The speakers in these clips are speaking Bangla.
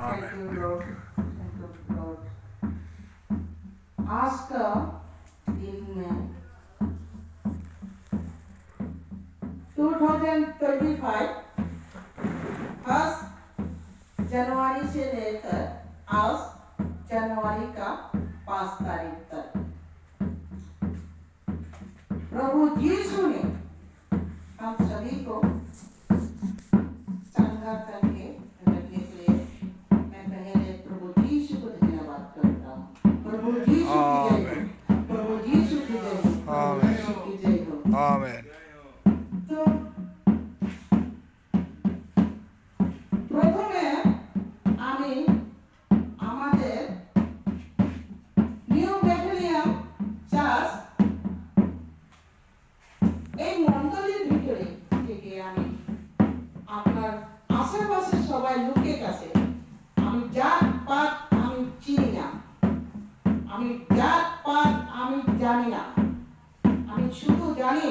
Thank you, Lord. Thank you, Lord. Ask in 2025 1 जनवरी से लेकर आज जनवरी का 5 तारीख तक प्रभु यीशु ने हम सभी को चंगा करके रखने के लिए मैं पहले प्रभु यीशु को धन्यवाद करता हूँ। प्रभु यीशु की जय हो, प्रभु यीशु की जय हो, प्रभु यीशु की जय हो। आमीन। तो প্রথমে আমি আমাদের নিউ ব্যাটালিয়ন চার্চ এই মণ্ডলীর ভিতরে থেকে আমি আপনার আশেপাশে সবাই লোকের কাছে আমি জাত পাত আমি চিনি না, আমি জাত পাত আমি জানি না, আমি শুধু জানি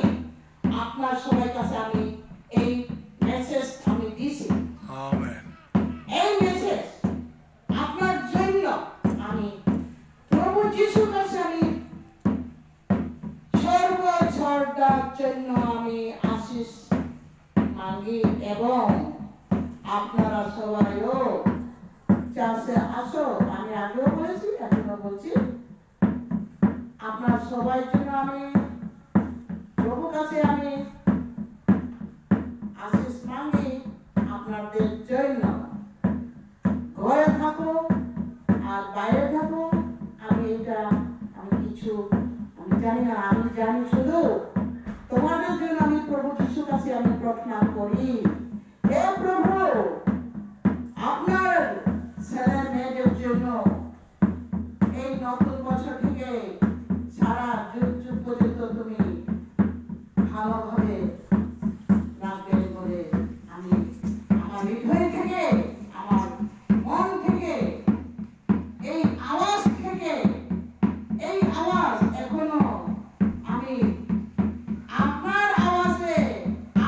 আপনার সবাই কাছে আমি এই মেসেজ আমি দিছি। আমেন। এই মেসেজ আপনার জন্য আমি প্রভু যিশুর কাছে আমি সর্বছড়ার জন্য আমি আশীষ মাগি এবং আপনারা সবাইও চার্চে আসো। আমি আগেও বলেছি এখনো বলছি আপনার সবাই জন্য আমি প্রভুর কাছে আমি আশীষ মাগি আপনাদের জন্য। ঘরে থাকো আর বাইরে থাকো আমি এটা আমি কিছু আমি জানি না, আমি জানি শুধু তোমাদের জন্য আমি প্রভু যিশুর কাছে আমি প্রার্থনা করি, হে প্রভু আপনার ছেলে মেয়েদের জন্য এই নতুন বছর থেকে সারা যুগ যুগ পর্যন্ত তুমি ভালোভাবে রাখবেন বলে আমি আমার হৃদয় থেকে আমার মন থেকে এই আওয়াজ থেকে এই আওয়াজ এখনো আমি আপনার আওয়াজে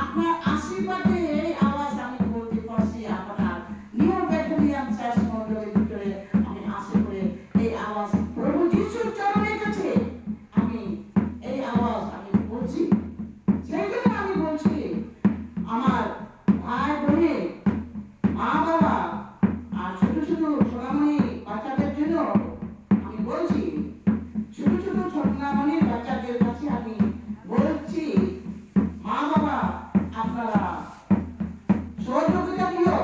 আপনার আশীর্বাদে এই আওয়াজ আমি বলতে পারছি। আপনার নিউ ব্যাটালিয়ন চার্চ মণ্ডলীর ভিতরে আমি আশা করে এই আওয়াজ প্রভু যিশুর চরণের কাছে আমি এই আওয়াজ আমি বলছি। সেই জন্য আমি বলছি আমার ভাই বোনে মা বাবা আর ছোট ছোট সোনামণি বাচ্চাদের জন্য আমি বলছি, ছোট ছোট সোনামণির বাচ্চাদের কাছে আমি বলছি মা বাবা আপনারা সহযোগিতা দিও।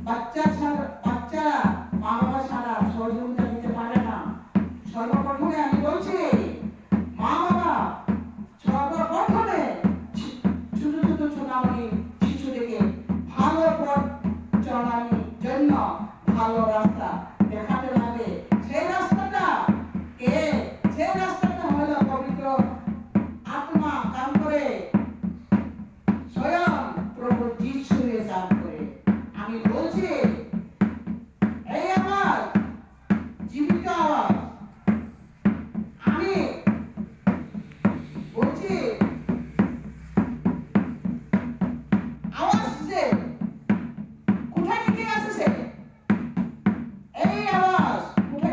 বাচ্চারা মা বাবা ছাড়া সহযোগিতা দিতে পারে না। সর্বপ্রথমে আমি বলছি মা বাবা সর্বপ্রথমে ছোট ছোট সোনামণি শিশুদেরকে ভালো পথ চলানোর জন্য ভালো রাস্তা দেখাতে হবে। সেই রাস্তাটা কে? সেই রাস্তাটা হলো পবিত্র আত্মা কাম করে স্বয়ং প্রভু যিশু কাম করে। আমি বলছি এই আওয়াজ জীবিত আওয়াজ আমি বলছি আওয়াজ যে কোথা থেকে আসছে, এই আওয়াজ কোথা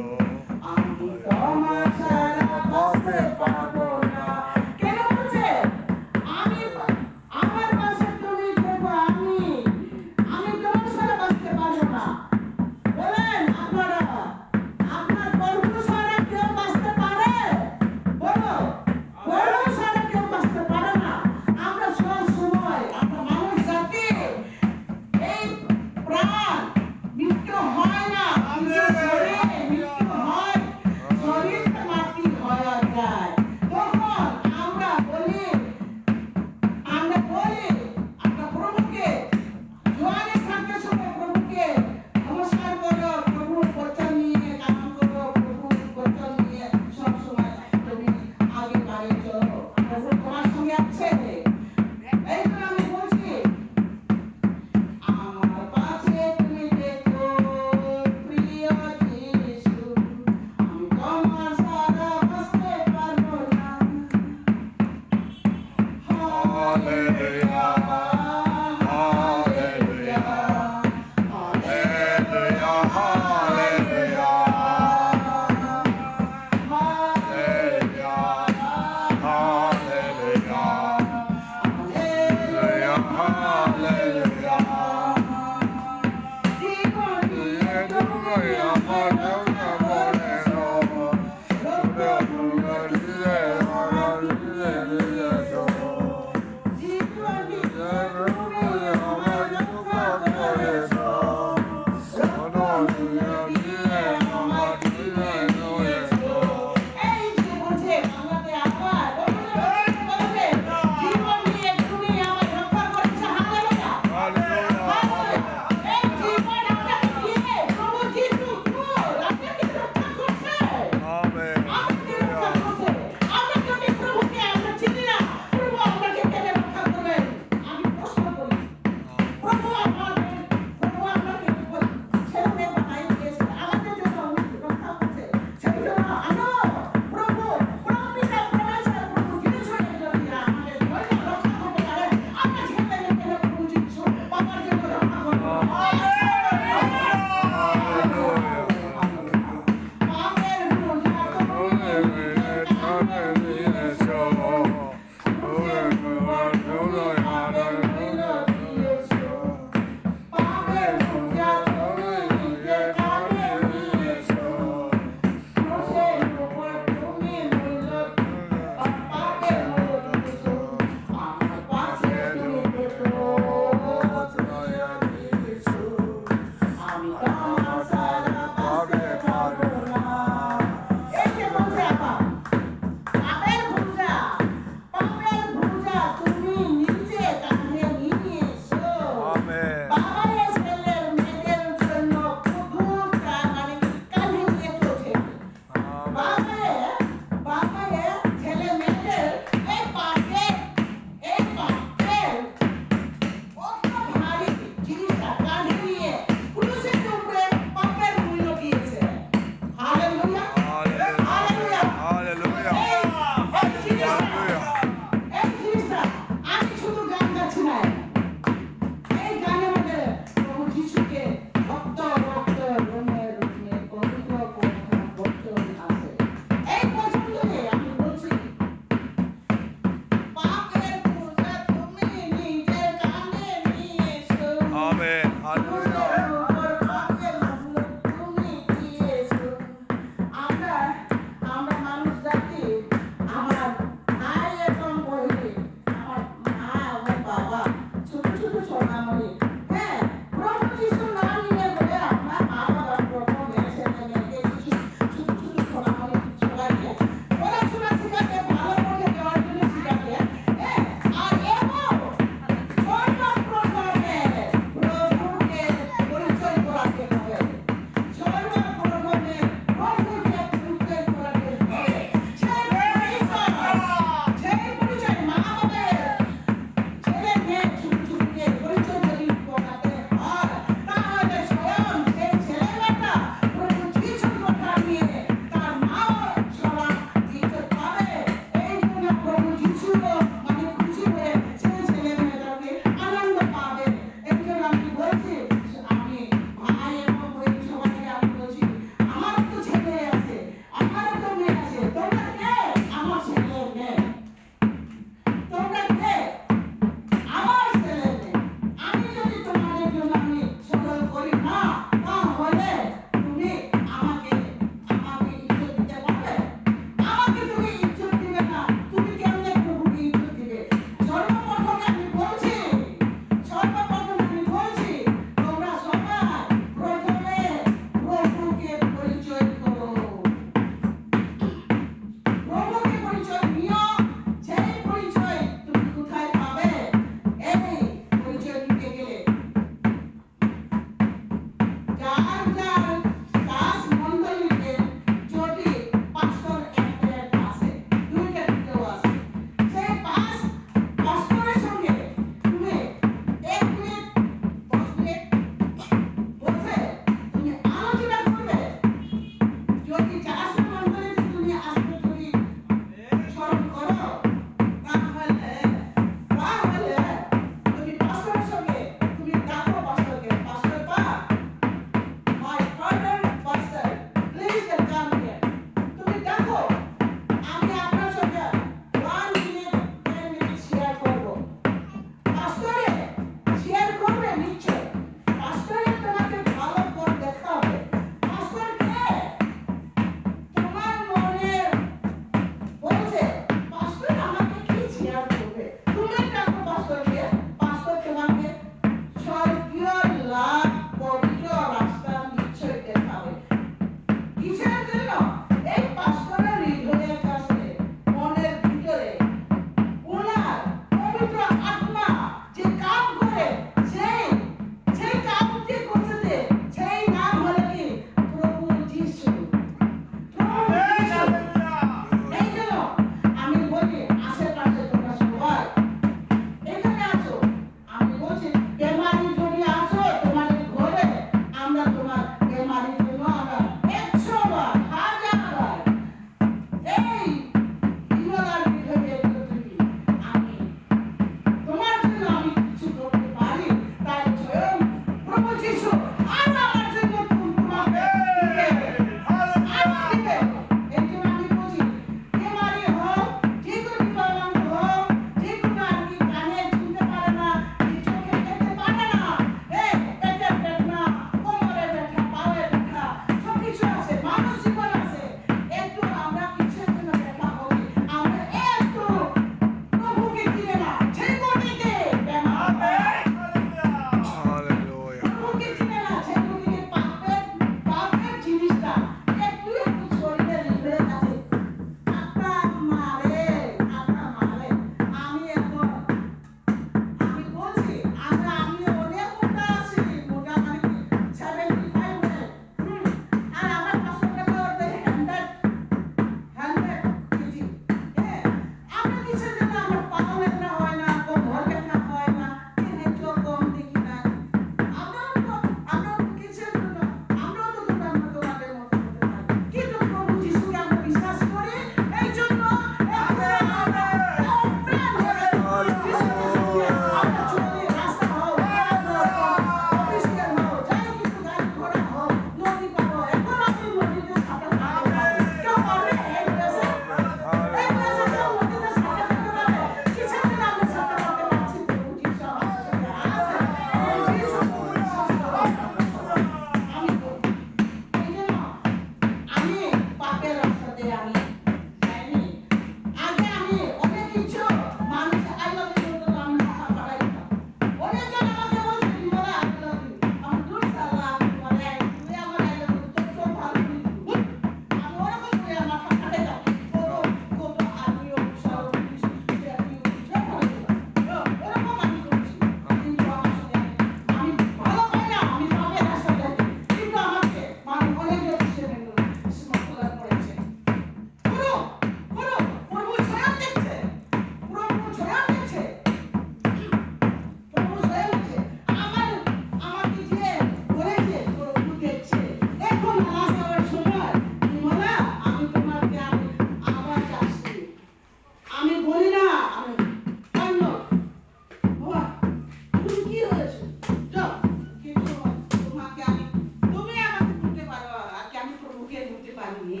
সুখে করতে পারিনি।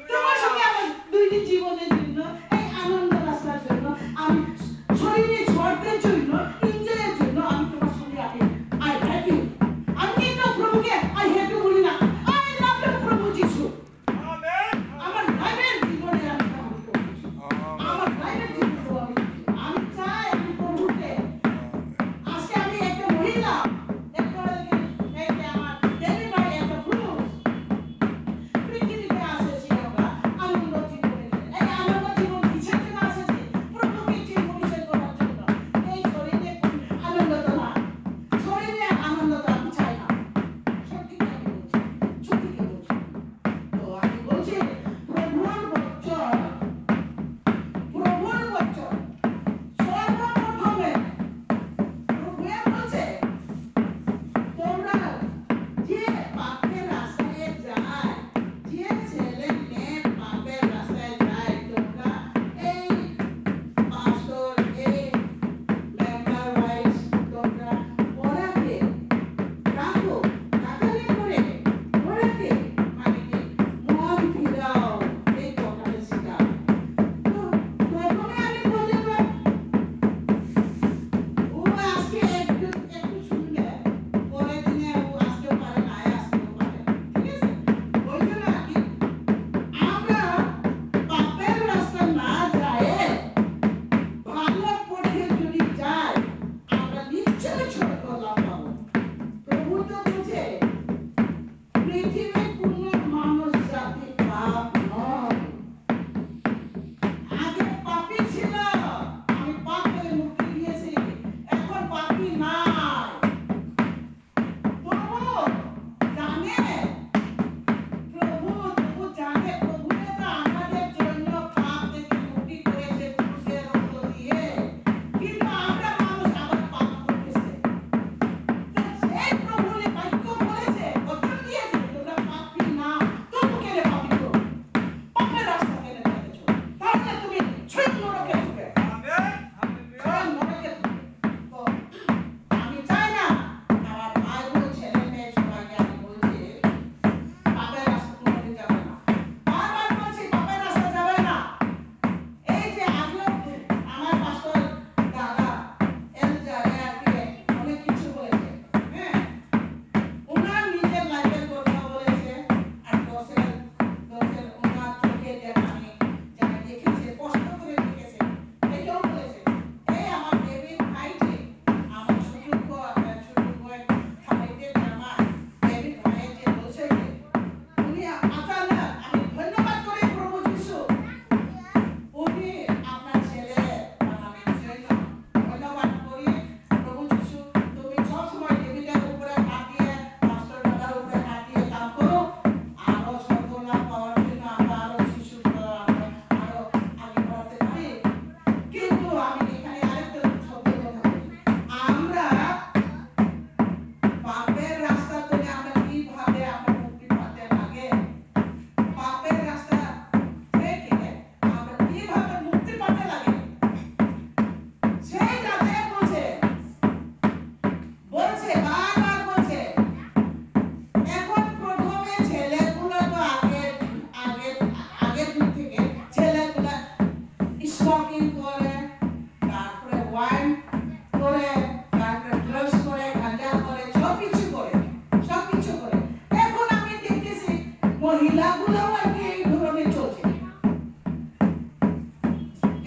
তোমার সঙ্গে আমার দৈনিক জীবনের জন্য, এই আনন্দ রাস্তার জন্য, আমি শরীরে ঝড়দের জন্য, এনজয়ের জন্য আমি তোমার সঙ্গে আই হ্যাভ ইউ। আমি কিন্তু প্রভুকে আই হ্যাভ ইউ বলি না, আই লাভ ইউ প্রভু যিশু। আমার লাইফের জীবনে আমি আমার লাইফের জীবনে আমি চাই আমি প্রভুকে। আজকে আমি একটা মহিলা, একটা আমার দেবী ভাই, একটা পুরুষ পৃথিবীতে আসেছি আমরা আনন্দ জীবনে। এই আনন্দ জীবন কিসের জন্য আসেছি? প্রভুকে পরিচয় করার জন্য। এই শরীরে আনন্দ তো না, শরীরে আনন্দ তো আমি চাই না। সত্যি আমি বলছি, সত্যি বলছি। তো আমি বলছি প্রভুর বচন, প্রভুর বচন সর্বপ্রথমে প্রভু বলছে তোমরা যে পাপের রাস্তায় যায়, যে ছেলে মেয়ে পাপের রাস্তায় যায়, তোমরা এই পাস্টর, এই মেম্বার ওয়াইজ তোমরা ওরাকে রাখো, রাখালি করে ওরাকে মানে কি মন ফিরাও, এই কথাটা শেখাও। তো প্রথমে আমি বললাম ও আজকে একটু একটু শুনলে পরের দিনে ও আসতেও পারে না, আসতেও পারে, ঠিক আছে? ওই জন্য আর কি আমরা পাপের রাস্তা না যায় ভালো পথে যদি যাই আমরা নিশ্চয় স্বর্গ লাভ পাবো। প্রভু তো বলছে পৃথিবীর কোনো মানুষ জাতি পাপ নয়। আগে পাপী ছিল, আমি পাপ থেকে মুক্তি দিয়েছি, এখন পাপী নাই। প্রভু জানে, প্রভু জানে, প্রভু তো আমাদের জন্য পাপ থেকে মুক্তি করেছে ক্রুশের রক্ত দিয়ে, কিন্তু আমরা মানুষ আবার পাপ করতেছে। তো সেই প্রভুর বাক্য বলেছে, বচন দিয়েছে তোমরা পাপী না, তবু কেন পাপী করো? পাপের রাস্তা কেন চলেছো? তাহলে তুমি স্বয়ং নরকে ঢুকবে, স্বয়ং নরকে ঢুকবে। তো আমি চাই না আমার ভাই বোন ছেলে মেয়ে সবাইকে আমি বলছি পাপের রাস্তা কোনোদিন যাবে না। বারবার বলছি পাপের রাস্তা যাবে না। এই যে আগেও আমার পাস্টর দাদা এলজারে অনেক কিছু বলেছে, হ্যাঁ, ওনার নিজের লাইফের কথা বলেছে, আর দশের ওনার চোখে দেখা আমি যা দেখেছে, কষ্ট করে দেখেছে, এটাও বলেছে। এই আমার দেবীর ভাই যে আমার ছোট ভাই খালিদের জামা দেবীর ভাই যে বলছে যে উনি আচানক আমি ধন্যবাদ করি প্রভু যিশু, উনি আপনার ছেলে বানানোর জন্য ধন্যবাদ করি প্রভু যিশু। তুমি সবসময় দেবীদের উপরে হাত দিয়ে, পাস্টর দাদার উপরে হাত দিয়ে কাম করো, আরো সফলতা পাওয়ার জন্য আমরা আরো শিশু আরো আগে বাড়াতে পারি। কিন্তু আমি এখানে আরেকটা সত্যি কথা বলি, আমরা পাপের রাস্তা থেকে আমরা কিভাবে আমরা মুক্তি পেতে লাগে, পাপের রাস্তা থেকে আমরা কিভাবে মুক্তি পেতে লাগে, সেই কথা বলছে বারবার বলছে। এখন প্রথমে ছেলেগুলো তো আগের দিন থেকে ছেলেগুলো স্মোকিং করে, তারপরে ওয়াইন করে, তারপরে ড্রাগস করে, গাঁজা করে, সবকিছু করে। এখন আমি দেখতেছি মহিলাগুলোও আর কি এই ধরনের চলছে।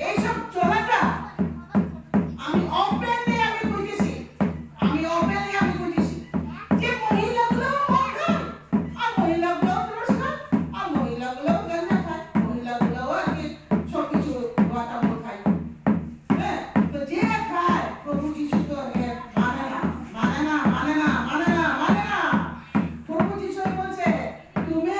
এইসব চলাটা আমি ওপেনলি আমি বুঝেছি যে মহিলাগুলোও মদ খায়, আর মহিলাগুলোও ড্রাগস খায়, আর মহিলাগুলোও গাঁজা খায়, মহিলাগুলোও আর কি সবকিছু বাটামো খায়। হ্যাঁ, তো যে খায় প্রভু যিশু তো মানে না। প্রভু যিশু বলছে তুমি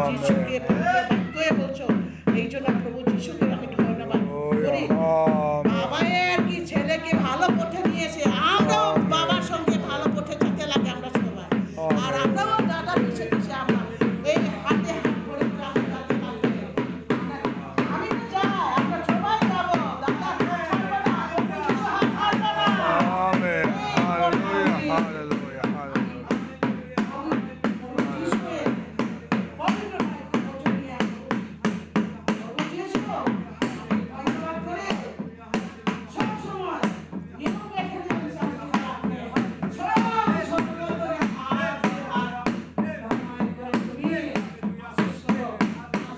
যিশুকে পবিত্র বলছো, এই জন্য প্রভু যিশুকে আমি ধন্যবাদ করি। বাবা আর কি ছেলেকে ভালো পথে নিয়েছে, আমরাও বাবার সঙ্গে ভালো পথে যেতে লাগে আমরা সবাই, আর আমরাও দাদা পিছিয়ে পিছিয়ে আমরা এই হাতে হাত করে আমরা যেতে লাগবে। আমি তো যাই, আমরা সবাই যাবো, দাদা ছাড়বে না, প্রভু যিশু হাত ছাড়বে না। Amen. Hallelujah. Hallelujah. Hallelujah. প্রভু যিশুকে পবিত্র পথে নিয়ে আসো। প্রভু যিশু ধন্যবাদ করে সব সময় নিয়ম রেখে দিন শান্তি রাখবে। সব সতর্ক করে হাত ধন্যবাদ করে তুমি আশীষ করো।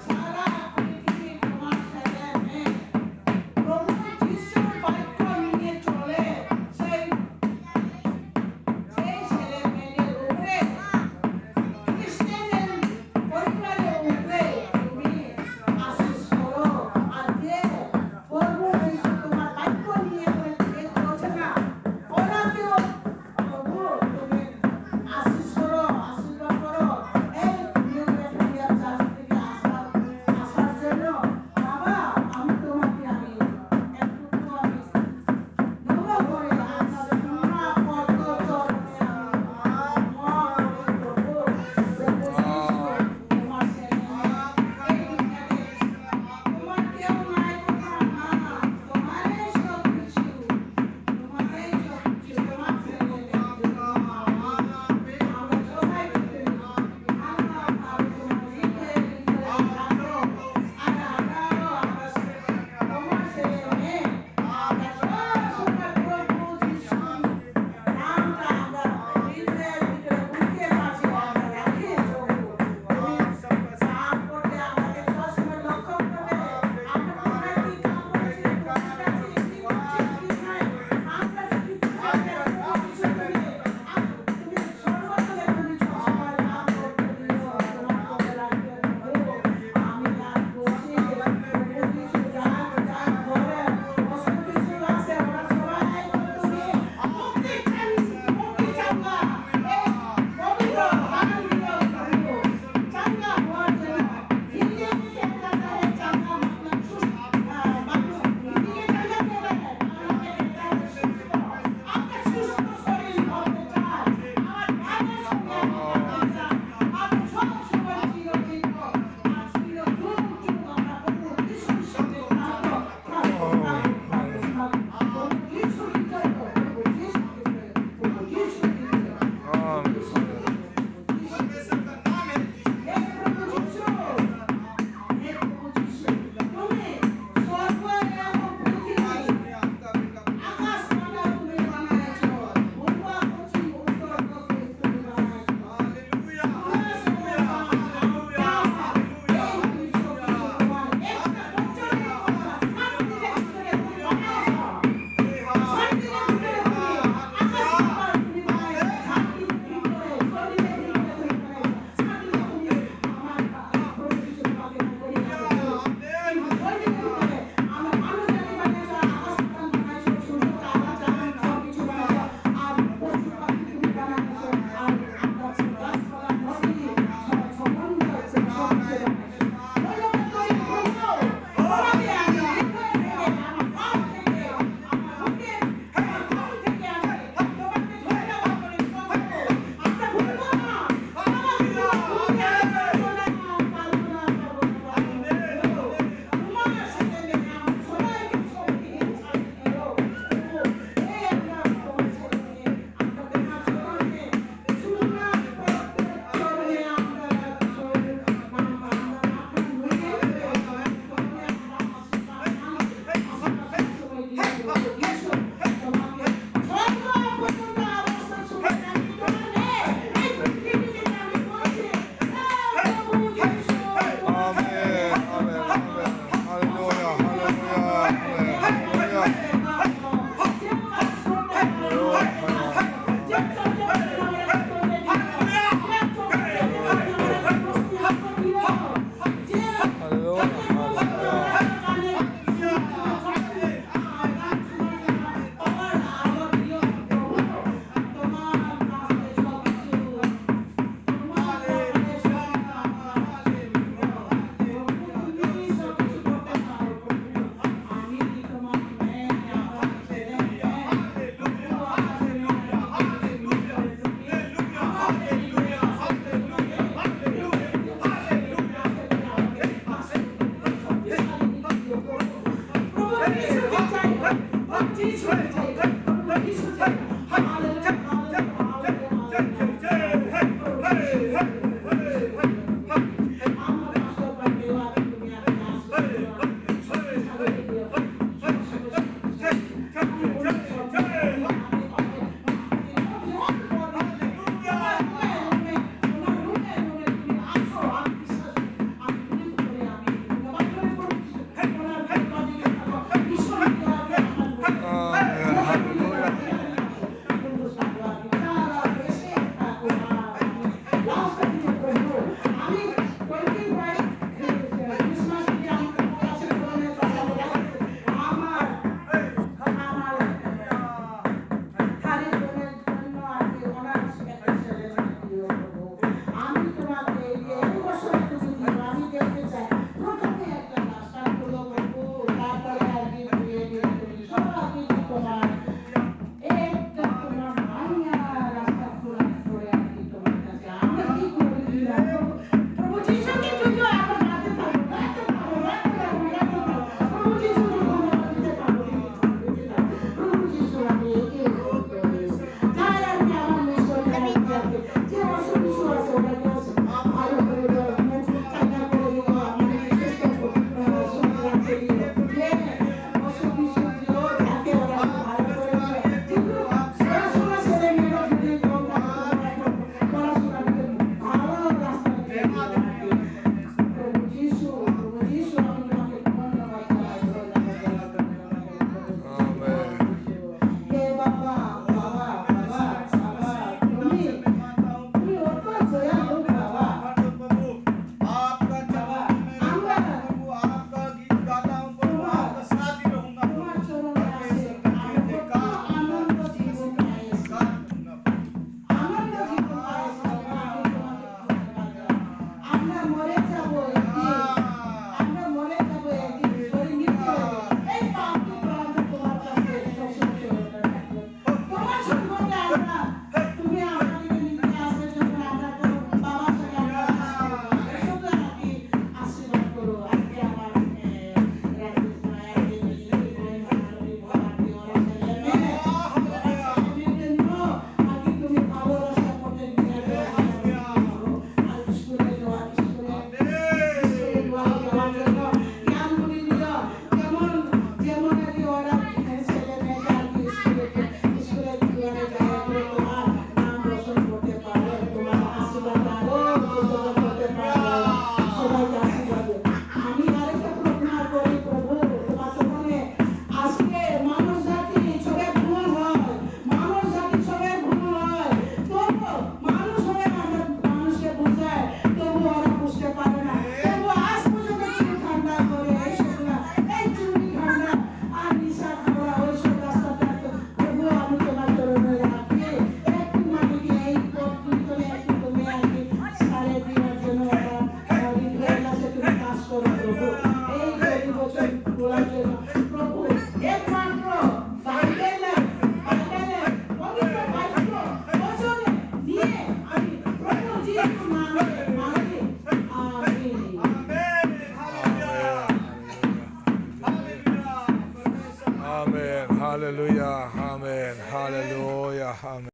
সারা পৃথিবী তোমার ছেলে মেয়ে প্রভু যিশুর বাক্য নিয়ে চলে, সেই ছেলে মেয়েদের উপরে, খ্রিস্টানদের পরিবারের উপরে তুমি আশীষ করো। আর যে প্রভু যিশু তোমার বাক্য নিয়ে যে চলছে না, ওনাকেও প্রভু তুমি আশীষ করো, আশীর্বাদ করো। এই নিউ বেথেলিয়া চার্চ থেকে আসার জন্য বাবা আমি তোমাকে আমি একটু আমি নমো করে আপনার পুরা পদ্ম চরণে আমি প্রভু তোমার ছেলে এই দুনিয়াতে তোমার কেউ নাই, তোমারই সব কিছু, তোমারই সব কিছু, তোমার ছেলে আমরা সবাই আমরা ভালো লিখে রাখো, আর আমরাও তোমার ছেলে মেয়ে আমরা সবাই প্রভু যিশু নামটা আমরা হৃদয়ের ভিতরে বুকে মাঝে আমরা রাখি। প্রভু তুমি কাম করতে আমাকে সবসময় লক্ষ্য করবে, আমরা কোথায় কি কাম করছি, তোমার কাছে কি করছি কি নাই, আমরা যদি প্রভু যিশু তুমি সর্বদা তুমি সবার কাম করতে দিও, তোমার কাছে রাখবে। প্রভু আমি কাজ করছি, প্রভু যিশু যা ঘরে অসুখ কিছু আছে ওরা সবাই তুমি মুক্তি চাঙ্গা এই পবিত্র বাণী দিও প্রভু, চাঙ্গা হওয়ার জন্য হিন্দি চাঙ্গা মানুষ হিন্দি চাঙ্গা করে আমাকে আপনার সুস্থ শরীর হতে চায়, আমার ভাইয়ের সঙ্গে আপনি সব সময় চিরদিন আর চিরদিন আমরা প্রভু যিশুর সঙ্গে থাকবো। প্রভু যিশু বিজয় করো, প্রভু যিশু বিজয়, প্রভু যিশু বিজয়। করো প্রভু এই গরিব বছর তোলার জন্য প্রভু একমাত্র বাইবেলের পবিত্র বাইবেল বচনে নিয়ে আমি প্রভু যিশুর নামে মাগি amen Amen. Hallelujah. Amen. Hallelujah. Amen.